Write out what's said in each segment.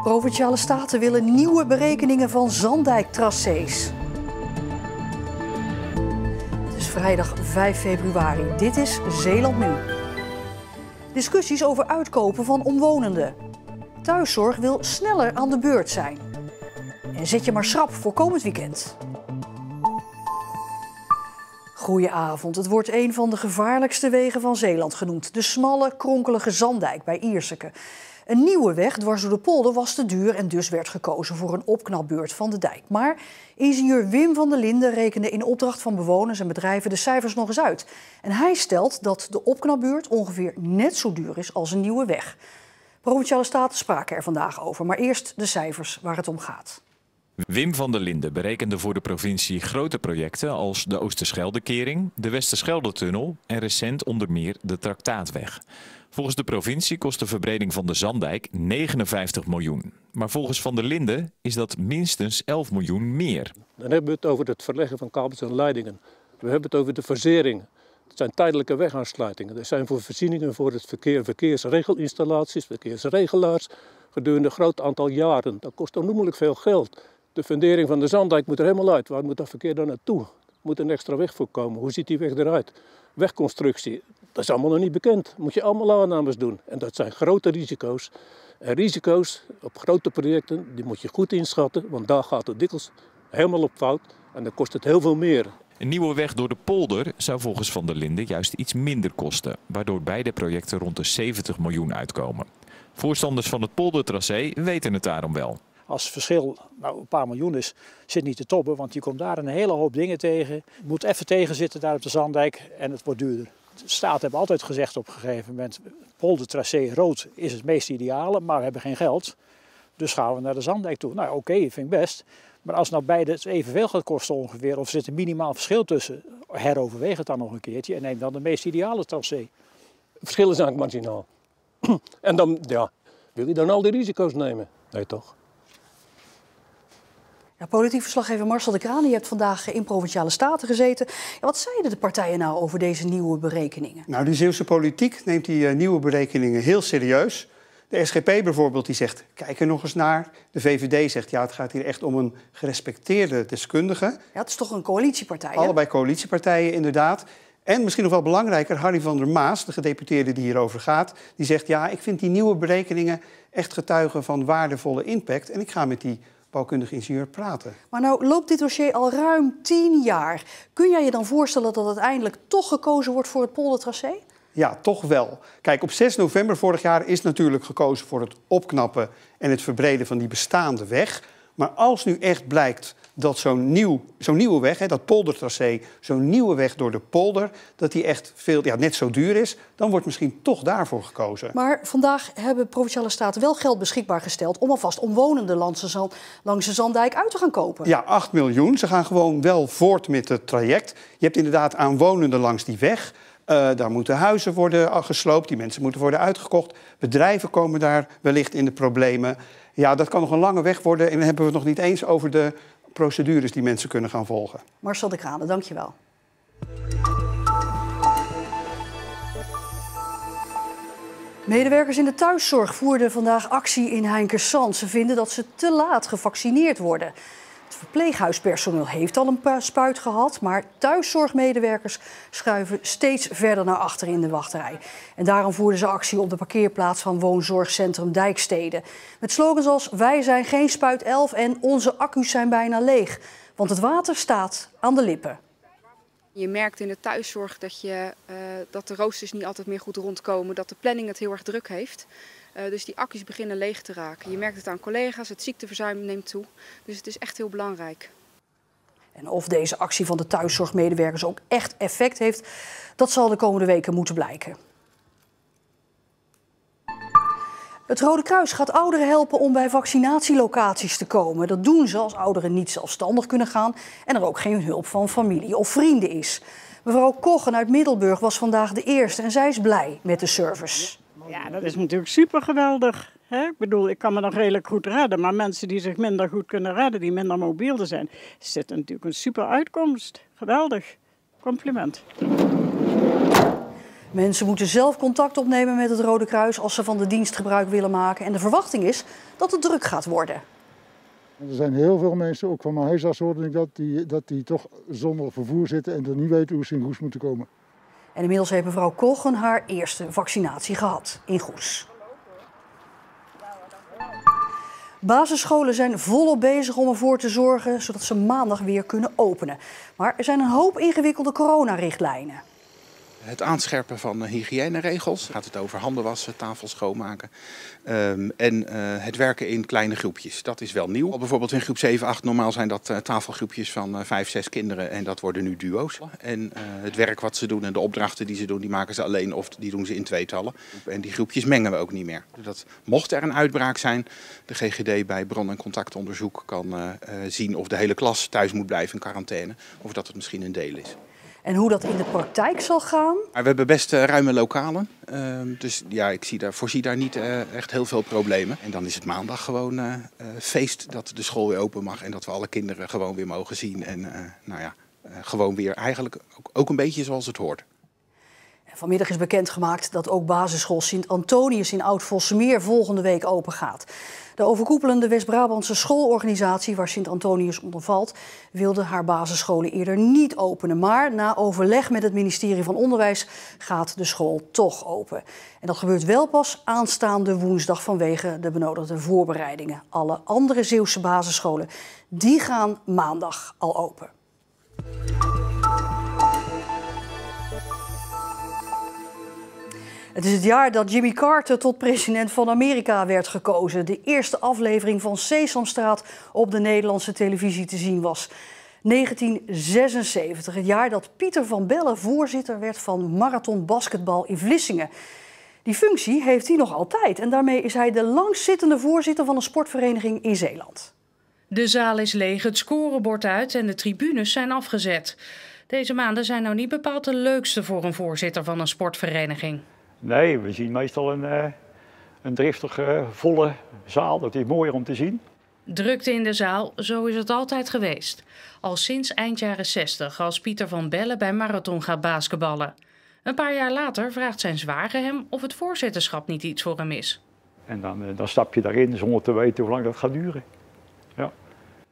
Provinciale staten willen nieuwe berekeningen van Zandijk-tracés. Het is vrijdag 5 februari. Dit is Zeeland Nu. Discussies over uitkopen van omwonenden. Thuiszorg wil sneller aan de beurt zijn. En zet je maar schrap voor komend weekend. Goedenavond. Het wordt een van de gevaarlijkste wegen van Zeeland genoemd. De smalle, kronkelige Zandijk bij Ierseke. Een nieuwe weg dwars door de polder was te duur en dus werd gekozen voor een opknapbeurt van de dijk. Maar ingenieur Wim van der Linden rekende in opdracht van bewoners en bedrijven de cijfers nog eens uit. En hij stelt dat de opknapbeurt ongeveer net zo duur is als een nieuwe weg. Provinciale staten spraken er vandaag over, maar eerst de cijfers waar het om gaat. Wim van der Linden berekende voor de provincie grote projecten als de Oosterscheldekering, de Westerschelde-tunnel en recent onder meer de Traktaatweg. Volgens de provincie kost de verbreding van de Zandijk 59 miljoen. Maar volgens Van der Linden is dat minstens 11 miljoen meer. Dan hebben we het over het verleggen van kabels en leidingen. We hebben het over de verzering. Het zijn tijdelijke wegaansluitingen. Er zijn voor voorzieningen voor het verkeer, verkeersregelinstallaties, verkeersregelaars gedurende een groot aantal jaren. Dat kost onnoemelijk veel geld. De fundering van de Zandijk moet er helemaal uit. Waar moet dat verkeer dan naartoe? Er moet een extra weg voorkomen. Hoe ziet die weg eruit? Wegconstructie, dat is allemaal nog niet bekend. Moet je allemaal aannames doen. En dat zijn grote risico's. En risico's op grote projecten, die moet je goed inschatten. Want daar gaat het dikwijls helemaal op fout. En dan kost het heel veel meer. Een nieuwe weg door de polder zou volgens Van der Linden juist iets minder kosten. Waardoor beide projecten rond de 70 miljoen uitkomen. Voorstanders van het poldertracé weten het daarom wel. Als het verschil een paar miljoen is, zit niet te toppen, want je komt daar een hele hoop dingen tegen. Je moet even tegenzitten daar op de Zandijk en het wordt duurder. De staten hebben altijd gezegd op een gegeven moment, poldertracé rood is het meest ideale, maar we hebben geen geld. Dus gaan we naar de Zandijk toe. Nou oké, vind ik best. Maar als nou beide het evenveel gaat kosten ongeveer, of er zit een minimaal verschil tussen, heroverweeg het dan nog een keertje en neem dan de meest ideale tracé. Het verschil is eigenlijk marginaal. En dan, wil je dan al die risico's nemen? Nee toch? Ja, politiek verslaggever Marcel de Kraan, je hebt vandaag in Provinciale Staten gezeten. Ja, wat zeiden de partijen nou over deze nieuwe berekeningen? Nou, de Zeeuwse politiek neemt die nieuwe berekeningen heel serieus. De SGP bijvoorbeeld, die zegt, kijk er nog eens naar. De VVD zegt, ja, het gaat hier echt om een gerespecteerde deskundige. Ja, het is toch een coalitiepartij, hè? Allebei coalitiepartijen, inderdaad. En misschien nog wel belangrijker, Harry van der Maas, de gedeputeerde die hierover gaat, die zegt, ja, ik vind die nieuwe berekeningen echt getuigen van waardevolle impact. En ik ga met die bouwkundige ingenieur praten. Maar nou loopt dit dossier al ruim 10 jaar. Kun jij je dan voorstellen dat uiteindelijk toch gekozen wordt voor het poldertracé? Ja, toch wel. Kijk, op 6 november vorig jaar is natuurlijk gekozen voor het opknappen en het verbreden van die bestaande weg. Maar als nu echt blijkt dat zo'n nieuwe weg, dat poldertracé, zo'n nieuwe weg door de polder, dat die echt net zo duur is, dan wordt misschien toch daarvoor gekozen. Maar vandaag hebben Provinciale Staten wel geld beschikbaar gesteld om alvast omwonenden langs de Zandijk uit te gaan kopen. Ja, 8 miljoen. Ze gaan gewoon wel voort met het traject. Je hebt inderdaad aanwonenden langs die weg. Daar moeten huizen worden gesloopt, die mensen moeten worden uitgekocht. Bedrijven komen daar wellicht in de problemen. Ja, dat kan nog een lange weg worden en dan hebben we het nog niet eens over de procedures die mensen kunnen gaan volgen. Marcel de Kraan, dank je wel. Medewerkers in de thuiszorg voerden vandaag actie in Heinkensand. Ze vinden dat ze te laat gevaccineerd worden. Het verpleeghuispersoneel heeft al een spuit gehad, maar thuiszorgmedewerkers schuiven steeds verder naar achter in de wachtrij. En daarom voerden ze actie op de parkeerplaats van woonzorgcentrum Dijkstede. Met slogans als wij zijn geen spuit 11 en onze accu's zijn bijna leeg. Want het water staat aan de lippen. Je merkt in de thuiszorg dat de roosters niet altijd meer goed rondkomen, dat de planning het heel erg druk heeft. Dus die accu's beginnen leeg te raken. Je merkt het aan collega's, het ziekteverzuim neemt toe. Dus het is echt heel belangrijk. En of deze actie van de thuiszorgmedewerkers ook echt effect heeft, dat zal de komende weken moeten blijken. Het Rode Kruis gaat ouderen helpen om bij vaccinatielocaties te komen. Dat doen ze als ouderen niet zelfstandig kunnen gaan en er ook geen hulp van familie of vrienden is. Mevrouw Koggen uit Middelburg was vandaag de eerste en zij is blij met de service. Ja, dat is natuurlijk super geweldig. Ik bedoel, ik kan me nog redelijk goed redden, maar mensen die zich minder goed kunnen redden, die minder mobiel zijn, is dit natuurlijk een super uitkomst. Geweldig. Compliment. Mensen moeten zelf contact opnemen met het Rode Kruis als ze van de dienst gebruik willen maken. En de verwachting is dat het druk gaat worden. Er zijn heel veel mensen, ook van mijn huisarts hoorde ik dat die toch zonder vervoer zitten en er niet weten hoe ze in Goes moeten komen. En inmiddels heeft mevrouw Kochen haar eerste vaccinatie gehad in Goes. Basisscholen zijn volop bezig om ervoor te zorgen zodat ze maandag weer kunnen openen. Maar er zijn een hoop ingewikkelde coronarichtlijnen. Het aanscherpen van hygiëneregels, gaat het over handen wassen, tafel schoonmaken en het werken in kleine groepjes. Dat is wel nieuw. Bijvoorbeeld in groep 7, 8, normaal zijn dat tafelgroepjes van 5, 6 kinderen en dat worden nu duo's. En het werk wat ze doen en de opdrachten die ze doen, die maken ze alleen of die doen ze in tweetallen. En die groepjes mengen we ook niet meer. Dat mocht er een uitbraak zijn, de GGD bij bron- en contactonderzoek kan zien of de hele klas thuis moet blijven in quarantaine of dat het misschien een deel is. En hoe dat in de praktijk zal gaan? We hebben best ruime lokalen, dus ja, ik voorzie daar niet echt heel veel problemen. En dan is het maandag gewoon feest dat de school weer open mag en dat we alle kinderen gewoon weer mogen zien. En gewoon weer eigenlijk ook een beetje zoals het hoort. Vanmiddag is bekendgemaakt dat ook basisschool Sint-Antonius in Oud-Vossemeer volgende week open gaat. De overkoepelende West-Brabantse schoolorganisatie waar Sint-Antonius onder valt, wilde haar basisscholen eerder niet openen. Maar na overleg met het ministerie van Onderwijs gaat de school toch open. En dat gebeurt wel pas aanstaande woensdag vanwege de benodigde voorbereidingen. Alle andere Zeeuwse basisscholen die gaan maandag al open. Het is het jaar dat Jimmy Carter tot president van Amerika werd gekozen. De eerste aflevering van Sesamstraat op de Nederlandse televisie te zien was. 1976, het jaar dat Pieter van Belle voorzitter werd van Marathon Basketbal in Vlissingen. Die functie heeft hij nog altijd en daarmee is hij de langstzittende voorzitter van een sportvereniging in Zeeland. De zaal is leeg, het scorebord uit en de tribunes zijn afgezet. Deze maanden zijn nou niet bepaald de leukste voor een voorzitter van een sportvereniging. Nee, we zien meestal een driftige, volle zaal. Dat is mooier om te zien. Drukte in de zaal, zo is het altijd geweest. Al sinds eind jaren 60, als Pieter van Belle bij Marathon gaat basketballen. Een paar jaar later vraagt zijn zwager hem of het voorzitterschap niet iets voor hem is. En dan stap je daarin zonder te weten hoe lang dat gaat duren. Ja.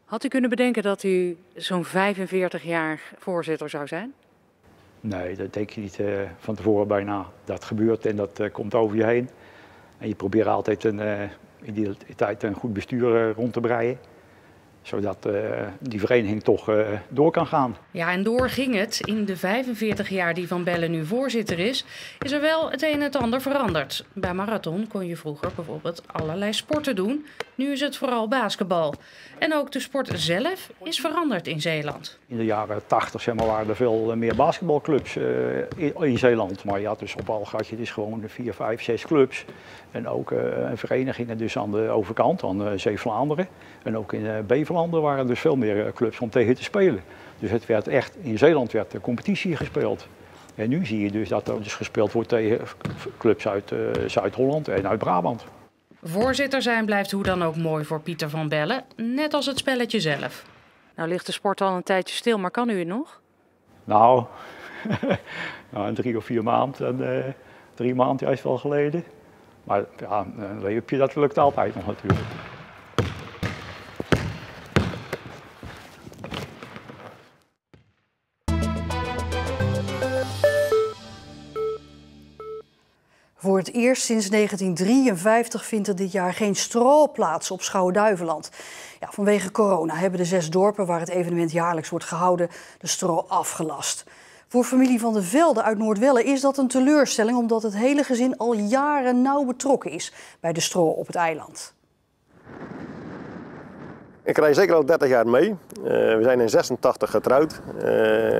Had u kunnen bedenken dat u zo'n 45 jaar voorzitter zou zijn? Nee, dat denk je niet van tevoren bijna. Dat gebeurt en dat komt over je heen. En je probeert altijd in die tijd een goed bestuur rond te breien. Zodat die vereniging toch door kan gaan. Ja, en door ging het. In de 45 jaar die Van Belle nu voorzitter is er wel het een en het ander veranderd. Bij Marathon kon je vroeger bijvoorbeeld allerlei sporten doen. Nu is het vooral basketbal. En ook de sport zelf is veranderd in Zeeland. In de jaren 80 waren er veel meer basketbalclubs in Zeeland. Maar ja, dus op Algatje, het is gewoon 4, 5, 6 clubs. En ook verenigingen dus aan de overkant, aan Zeeuws-Vlaanderen. En ook in Beverlanden waren dus veel meer clubs om tegen te spelen. Dus het werd echt, in Zeeland werd de competitie gespeeld. En nu zie je dus dat er dus gespeeld wordt tegen clubs uit Zuid-Holland en uit Brabant. Voorzitter zijn blijft hoe dan ook mooi voor Pieter van Belle, net als het spelletje zelf. Nou ligt de sport al een tijdje stil, maar kan u het nog? Nou, in 3 of 4 maanden, 3 maanden juist wel geleden. Maar ja, een leupje, dat lukt altijd nog natuurlijk. Voor het eerst sinds 1953 vindt er dit jaar geen stro plaats op Schouwen-Duiveland. Ja, vanwege corona hebben de 6 dorpen waar het evenement jaarlijks wordt gehouden de stro afgelast. Voor familie Van de Velde uit Noordwelle is dat een teleurstelling omdat het hele gezin al jaren nauw betrokken is bij de stro op het eiland. Ik rij zeker al 30 jaar mee. We zijn in 86 getrouwd.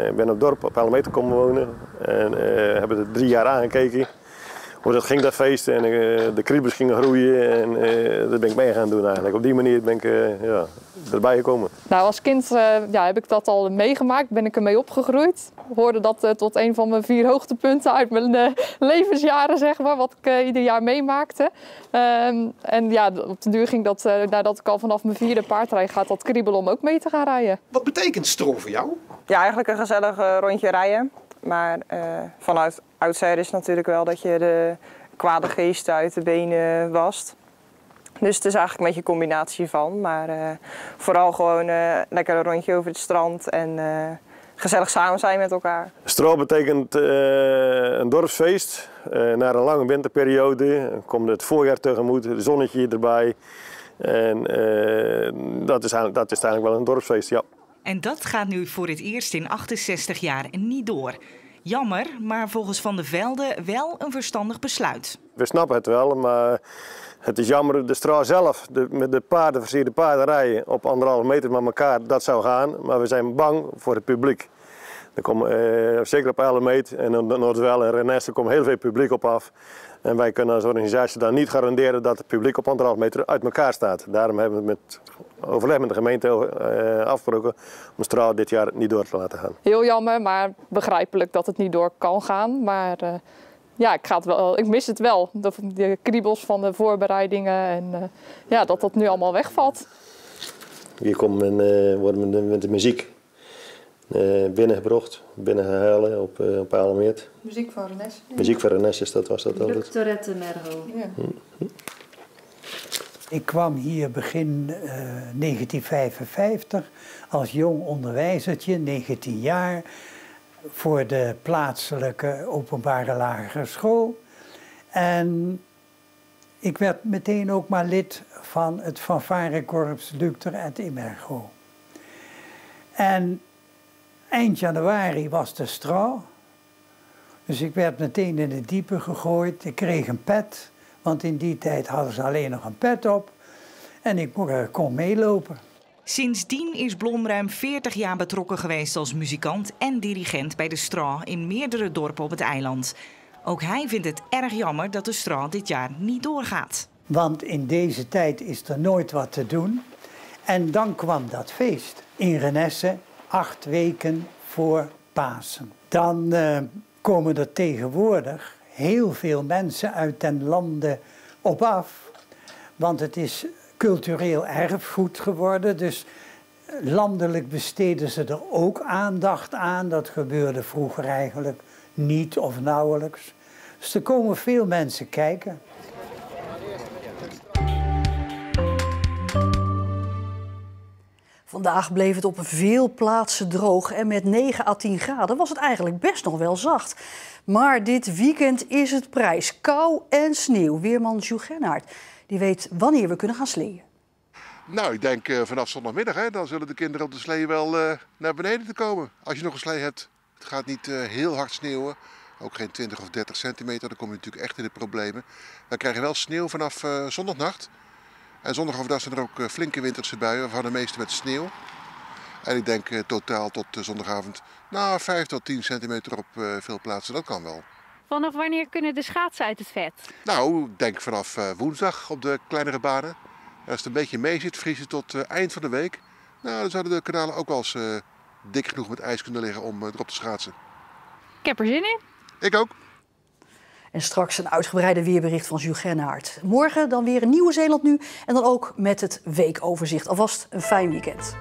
Ik ben op het dorp op Hellemeter komen wonen en hebben er 3 jaar aangekeken. Hoe dat ging, dat feest, en de kriebels gingen groeien en dat ben ik mee gaan doen eigenlijk. Op die manier ben ik erbij gekomen. Nou, als kind heb ik dat al meegemaakt, ben ik ermee opgegroeid. Ik hoorde dat tot een van mijn 4 hoogtepunten uit mijn levensjaren, zeg maar, wat ik ieder jaar meemaakte. En ja, op de duur ging dat, nadat ik al vanaf mijn 4e paardrij gaat, dat kriebelen om ook mee te gaan rijden. Wat betekent stro voor jou? Ja, eigenlijk een gezellig rondje rijden. Maar vanuit outsider is natuurlijk wel dat je de kwade geesten uit de benen wast. Dus het is eigenlijk een beetje een combinatie van. Maar vooral gewoon lekker een rondje over het strand en gezellig samen zijn met elkaar. Straw betekent een dorpsfeest. Na een lange winterperiode komt het voorjaar tegemoet, het zonnetje erbij. En dat is eigenlijk wel een dorpsfeest, ja. En dat gaat nu voor het eerst in 68 jaar niet door. Jammer, maar volgens Van der Velde wel een verstandig besluit. We snappen het wel, maar het is jammer. De straat zelf, met de versierde paardenrijen op 1,5 meter met elkaar, dat zou gaan. Maar we zijn bang voor het publiek. Er komen, zeker op Ellemeet en Noordwel en Renesse komt heel veel publiek op af. En wij kunnen als organisatie dan niet garanderen dat het publiek op 1,5 meter uit elkaar staat. Daarom hebben we met overleg met de gemeente afgesproken om de straat dit jaar niet door te laten gaan. Heel jammer, maar begrijpelijk dat het niet door kan gaan. Maar ja, ik mis het wel. De kriebels van de voorbereidingen en ja, dat nu allemaal wegvalt. Hier worden met de muziek binnengebracht, binnengehaald op Ellemeet. Muziek van Renesse. Muziek van Renesse, was dat altijd. Torette Merho. Ja. Ik kwam hier begin 1955 als jong onderwijzertje, 19 jaar, voor de plaatselijke openbare lagere school. En ik werd meteen ook maar lid van het fanfarekorps Lukter et Immergo. En eind januari was de straw. Dus ik werd meteen in het diepe gegooid. Ik kreeg een pet, want in die tijd hadden ze alleen nog een pet op. En ik kon meelopen. Sindsdien is Blom ruim 40 jaar betrokken geweest als muzikant en dirigent bij de straw in meerdere dorpen op het eiland. Ook hij vindt het erg jammer dat de straw dit jaar niet doorgaat. Want in deze tijd is er nooit wat te doen. En dan kwam dat feest in Renesse, 8 weken voor Pasen. Dan komen er tegenwoordig heel veel mensen uit den lande op af. Want het is cultureel erfgoed geworden. Dus landelijk besteden ze er ook aandacht aan. Dat gebeurde vroeger eigenlijk niet of nauwelijks. Dus er komen veel mensen kijken. Vandaag bleef het op veel plaatsen droog en met 9 à 10 graden was het eigenlijk best nog wel zacht. Maar dit weekend is het prijs kou en sneeuw. Weerman Jules Gennaert, die weet wanneer we kunnen gaan sleeën. Nou, ik denk vanaf zondagmiddag, hè, dan zullen de kinderen op de slee wel naar beneden te komen. Als je nog een slee hebt, het gaat niet heel hard sneeuwen. Ook geen 20 of 30 centimeter, dan kom je natuurlijk echt in de problemen. Dan krijg je wel sneeuw vanaf zondagnacht. En zondag overdag zijn er ook flinke winterse buien, waarvan de meeste met sneeuw. En ik denk totaal tot zondagavond 5 tot 10 centimeter op veel plaatsen, dat kan wel. Vanaf wanneer kunnen de schaatsen uit het vet? Nou, ik denk vanaf woensdag op de kleinere banen. En als het een beetje mee zit, vriezen tot eind van de week. Nou, dan zouden de kanalen ook wel eens dik genoeg met ijs kunnen liggen om erop te schaatsen. Ik heb er zin in. Ik ook. En straks een uitgebreide weerbericht van Jules Gennaert. Morgen dan weer een Nieuwe Zeeland Nu en dan ook met het weekoverzicht. Alvast een fijn weekend.